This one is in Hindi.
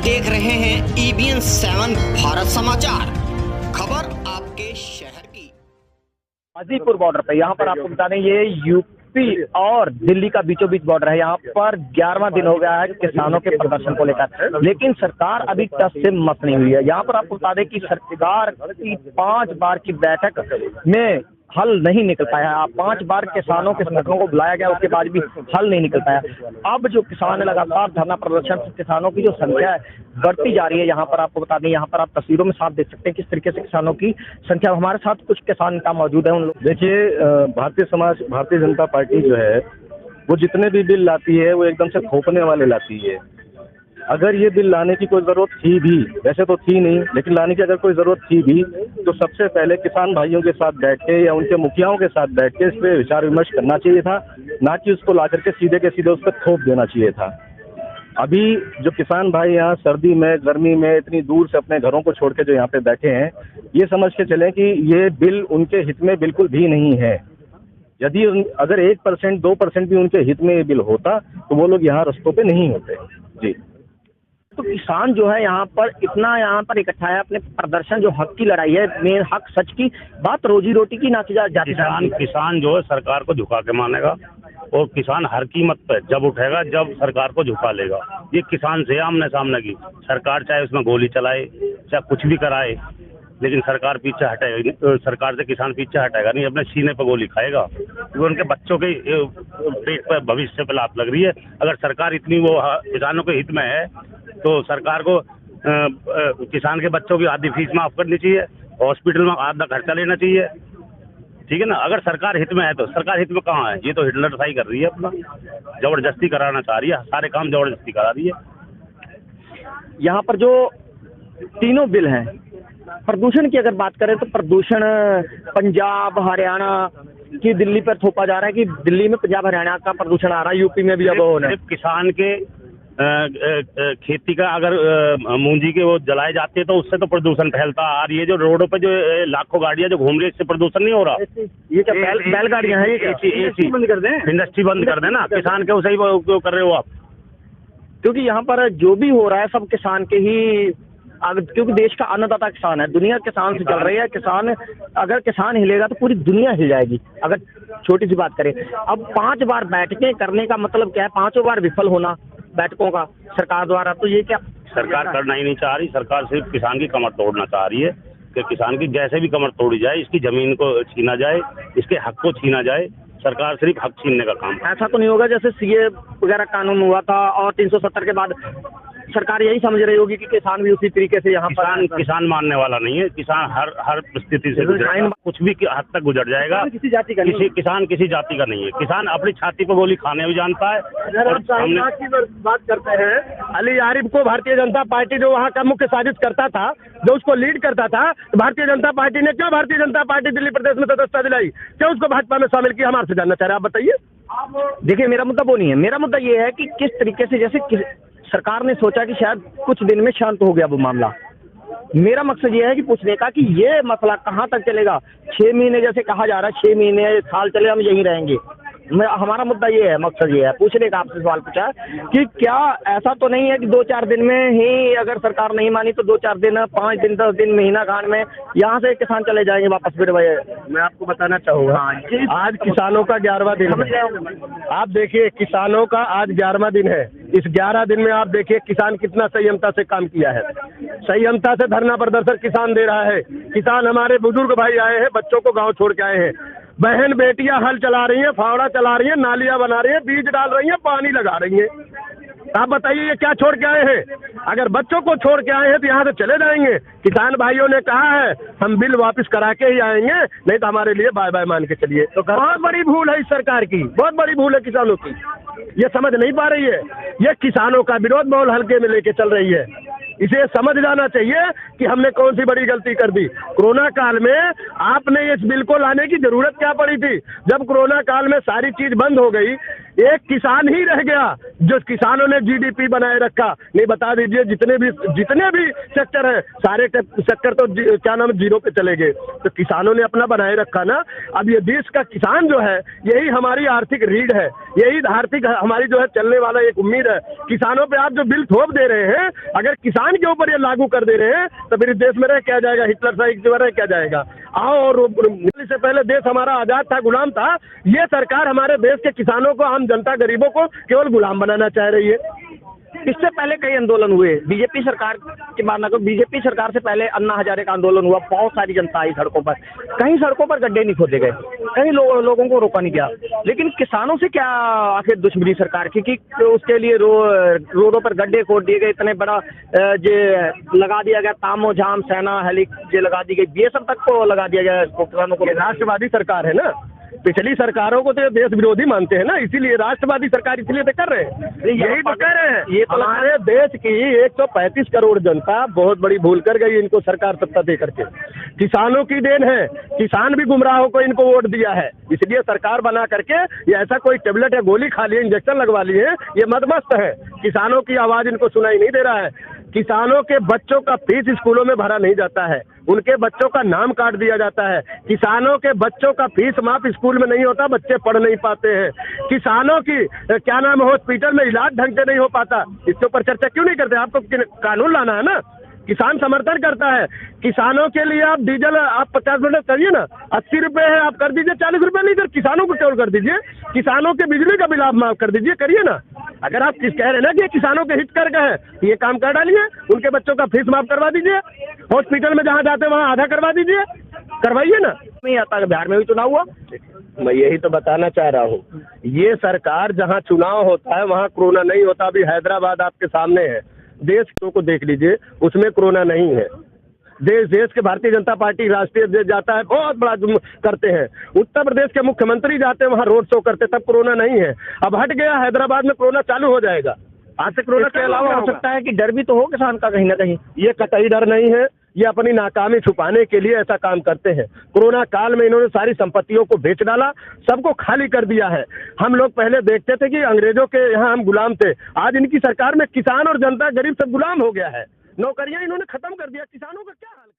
देख रहे हैं EBN 7 भारत समाचार, खबर आपके शहर की। गाजीपुर बॉर्डर पे यहाँ पर आपको बता दें, ये यूपी और दिल्ली का बीचों बीच बॉर्डर है। यहाँ पर 11वां दिन हो गया है किसानों के प्रदर्शन को लेकर, लेकिन सरकार अभी टस से मस नहीं हुई है। यहाँ पर आपको बता दें कि सरकार की 5 बार की बैठक में हल नहीं निकल पाया। 5 बार किसानों के संगठनों को बुलाया गया, उसके बाद भी हल नहीं निकल पाया। अब जो किसान लगातार धरना प्रदर्शन, किसानों की जो संख्या है बढ़ती जा रही है। यहाँ पर आपको बता दें, यहाँ पर आप तस्वीरों में साफ देख सकते हैं किस तरीके से किसानों की संख्या। हमारे साथ कुछ किसान नेता मौजूद है। उन लोग देखिए, भारतीय जनता पार्टी जो है वो जितने भी बिल लाती है वो एकदम से थोपने वाले लाती है। अगर ये बिल लाने की कोई ज़रूरत थी भी, वैसे तो थी नहीं, लेकिन लाने की अगर कोई ज़रूरत थी भी तो सबसे पहले किसान भाइयों के साथ बैठ के या उनके मुखियाओं के साथ बैठ के इस पर विचार विमर्श करना चाहिए था, ना कि उसको ला करके सीधे के सीधे उस पर थोप देना चाहिए था। अभी जो किसान भाई यहाँ सर्दी में, गर्मी में इतनी दूर से अपने घरों को छोड़ के जो यहाँ पे बैठे हैं, ये समझ के चलें कि ये बिल उनके हित में बिल्कुल भी नहीं है। यदि अगर 1%, 2% भी उनके हित में ये बिल होता तो वो लोग यहाँ रस्तों पे नहीं होते। जी, तो किसान जो है यहाँ पर इकट्ठा है, अपने प्रदर्शन जो हक की लड़ाई है, मेन हक सच की बात, रोजी रोटी की ना की जाती। किसान जो है सरकार को झुका के मानेगा, और किसान हर कीमत पे जब उठेगा जब सरकार को झुका लेगा। ये किसान से आमने सामने की सरकार चाहे उसमें गोली चलाए, चाहे कुछ भी कराए, लेकिन सरकार पीछे हटेगा, सरकार से किसान पीछे हटेगा नहीं, अपने सीने पर गोली खाएगा, क्योंकि उनके बच्चों के पेट पर, भविष्य पे लात लग रही है। अगर सरकार इतनी वो किसानों के हित में है तो सरकार को किसान के बच्चों की आधी फीस माफ करनी चाहिए, हॉस्पिटल में आधा खर्चा लेना चाहिए, ठीक है ना। अगर सरकार हित में है तो सरकार हित में कहाँ है? ये तो हिटलरशाही कर रही है, अपना जबरदस्ती कराना चाह रही है, सारे काम जबरदस्ती करा रही है। यहाँ पर जो तीनों बिल हैं, प्रदूषण की अगर बात करें तो प्रदूषण पंजाब हरियाणा की दिल्ली पर थोपा जा रहा है कि दिल्ली में पंजाब हरियाणा का प्रदूषण आ रहा है, यूपी में भी अब हो रहा है। किसान के खेती का अगर मूंजी के वो जलाए जाते हैं तो उससे तो प्रदूषण फैलता आ रही है। जो रोडों पे जो लाखों गाड़ियां जो घूम रही है, इससे प्रदूषण नहीं हो रहा। ये क्या बैलगाड़ियां हैं? इंडस्ट्री बंद कर दें, इंडस्ट्री बंद कर देना। किसान के उसे ही उपयोग कर रहे हो आप, क्योंकि यहाँ पर जो भी हो रहा है सब किसान के ही, क्योंकि देश का अन्नदाता किसान है, दुनिया किसान से चल रही है। किसान, अगर किसान हिलेगा तो पूरी दुनिया हिल जाएगी। अगर छोटी सी बात करें, अब 5 बार बैठकें करने का मतलब क्या है? 5 बार विफल होना बैठकों का सरकार द्वारा, तो ये क्या सरकार करना ही नहीं चाह रही। सरकार सिर्फ किसान की कमर तोड़ना चाह रही है कि किसान की जैसे भी कमर तोड़ी जाए, इसकी जमीन को छीना जाए, इसके हक को छीना जाए। सरकार सिर्फ हक छीनने का काम। ऐसा तो नहीं होगा जैसे CA वगैरह कानून हुआ था और 370 के बाद सरकार यही समझ रही होगी कि किसान भी उसी तरीके से यहाँ पर किसान मानने वाला नहीं है। किसान हर स्थिति से कुछ भी हद तक गुजर जाएगा। किसी जाति का किसान किसी जाति का नहीं है। किसान अपनी छाती पर गोली खाने भी जानता है। अगर आप शाहीनबाग की बात करते हैं, अली यारिब को भारतीय जनता पार्टी जो वहाँ का मुख्य साजिश करता था, जो उसको लीड करता था, तो भारतीय जनता पार्टी ने क्यों भारतीय जनता पार्टी दिल्ली प्रदेश में सदस्यता दिलाई? क्यों उसको भाजपा में शामिल किया? हमारे से जानना चाह रहे हैं, आप बताइए। देखिए, मेरा मुद्दा वो नहीं है। मेरा मुद्दा ये है कि किस तरीके से, जैसे सरकार ने सोचा कि शायद कुछ दिन में शांत हो गया वो मामला। मेरा मकसद ये है कि पूछने का कि ये मसला कहाँ तक चलेगा? 6 महीने जैसे कहा जा रहा है, 6 महीने साल चले हम यहीं रहेंगे। हमारा मुद्दा ये है, मकसद ये है पूछने का, आपसे सवाल पूछा कि क्या ऐसा तो नहीं है कि 2-4 दिन में ही अगर सरकार नहीं मानी तो 2-4 दिन, 5 दिन, 10 दिन, महीना खान में यहाँ से किसान चले जाएंगे वापस? फिर मैं आपको बताना चाहूँगा, आज किसानों का 11वां दिन है। आप देखिए, किसानों का आज 11वां दिन है। इस 11 दिन में आप देखिए किसान कितना संयमता से काम किया है। संयमता से धरना प्रदर्शन किसान दे रहा है। किसान, हमारे बुजुर्ग भाई आए हैं, बच्चों को गाँव छोड़ के आए हैं, बहन बेटियां हल चला रही हैं, फावड़ा चला रही हैं, नालियां बना रही हैं, बीज डाल रही हैं, पानी लगा रही हैं। आप बताइए ये क्या छोड़ के आए हैं? अगर बच्चों को छोड़ के आए हैं तो यहाँ से चले जाएंगे। किसान भाइयों ने कहा है हम बिल वापस करा के ही आएंगे, नहीं तो हमारे लिए बाय बाय मान के चलिए। तो बहुत बड़ी भूल है इस सरकार की, बहुत बड़ी भूल है किसानों की। ये समझ नहीं पा रही है। ये किसानों का विरोध बहुत हल्के में लेके चल रही है। इसे समझ जाना चाहिए कि हमने कौन सी बड़ी गलती कर दी। कोरोना काल में आपने इस बिल को लाने की जरूरत क्या पड़ी थी? जब कोरोना काल में सारी चीज बंद हो गई, एक किसान ही रह गया जो किसानों ने जीडीपी बनाए रखा। नहीं, बता दीजिए जितने भी सेक्टर हैं सारे सेक्टर तो क्या नाम जीरो पे चले गए। तो किसानों ने अपना बनाए रखा ना। अब ये देश का किसान जो है यही हमारी आर्थिक रीढ़ है, यही आर्थिक हमारी जो है चलने वाला एक उम्मीद है। किसानों पे आप जो बिल थोप दे रहे हैं, अगर किसान के ऊपर ये लागू कर दे रहे हैं तो फिर इस देश में रह क्या जाएगा, हिटलर साइड रह क्या जाएगा। आओ, और से पहले देश हमारा आजाद था, गुलाम था। ये सरकार हमारे देश के किसानों को, आम जनता गरीबों को केवल गुलाम बनाना चाह रही है। इससे पहले कई आंदोलन हुए, बीजेपी सरकार की मानना को बीजेपी सरकार से पहले अन्ना हजारे का आंदोलन हुआ, बहुत सारी जनता आई सड़कों पर, कहीं सड़कों पर गड्ढे नहीं खोदे गए, कहीं लोगों को रोका नहीं गया। लेकिन किसानों से क्या आखिर दुश्मनी सरकार की कि उसके लिए रोडों पर गड्ढे खोद दिए गए, इतने बड़ा जे लगा दिया गया तामो झाम सेना हेली जे लगा दी गई, ये सब तक को लगा दिया गया किसानों को। राष्ट्रवादी सरकार है ना, पिछली सरकारों को तो देश विरोधी मानते हैं ना, इसीलिए राष्ट्रवादी सरकार इसलिए तो कर रहे हैं, यही तो कह रहे हैं। ये तो हमारे देश की 135 करोड़ जनता बहुत बड़ी भूल कर गई इनको सरकार सत्ता दे करके। किसानों की देन है, किसान भी गुमराहों को इनको वोट दिया है, इसलिए सरकार बना करके ये ऐसा कोई टेबलेट या गोली खा लिए, इंजेक्शन लगवा लिए, ये मदमस्त है। किसानों की आवाज इनको सुनाई नहीं दे रहा है। किसानों के बच्चों का फीस स्कूलों में भरा नहीं जाता है, उनके बच्चों का नाम काट दिया जाता है। किसानों के बच्चों का फीस माफ स्कूल में नहीं होता, बच्चे पढ़ नहीं पाते हैं। किसानों की क्या नाम हॉस्पिटल में इलाज ढंग से नहीं हो पाता, इसके ऊपर चर्चा क्यों नहीं करते? आपको कानून लाना है ना, किसान समर्थन करता है। किसानों के लिए आप डीजल आप 50 रुपये करिए ना, 80 रुपये है आप कर दीजिए, 40 रुपये नहीं, किसानों को केवल कर दीजिए। किसानों के बिजली का बिल आप माफ कर दीजिए, करिए ना। अगर आप कह रहे हैं ना कि किसानों के हित कर गए हैं, ये काम कर डालिए, उनके बच्चों का फीस माफ करवा दीजिए, हॉस्पिटल में जहाँ जाते हैं वहाँ आधा करवा दीजिए, करवाइए ना। नहीं आता, बिहार में भी चुनाव हुआ, मैं यही तो बताना चाह रहा हूँ। ये सरकार जहाँ चुनाव होता है वहाँ कोरोना नहीं होता। अभी हैदराबाद आपके सामने है, देश को देख लीजिए, उसमें कोरोना नहीं है। देश के भारतीय जनता पार्टी राष्ट्रीय अध्यक्ष जाता है, बहुत बड़ा करते हैं। उत्तर प्रदेश के मुख्यमंत्री जाते हैं वहाँ रोड शो करते, तब कोरोना नहीं है। अब हट गया, हैदराबाद में कोरोना चालू हो जाएगा। आज से कोरोना के अलावा हो सकता है कि डर भी तो हो किसान का कहीं ना कहीं। ये कतई डर नहीं है, ये अपनी नाकामी छुपाने के लिए ऐसा काम करते हैं। कोरोना काल में इन्होंने सारी संपत्तियों को बेच डाला, सबको खाली कर दिया है। हम लोग पहले देखते थे कि अंग्रेजों के यहाँ हम गुलाम थे, आज इनकी सरकार में किसान और जनता गरीब सब गुलाम हो गया है। नौकरियां इन्होंने खत्म कर दिया, किसानों का क्या हाल।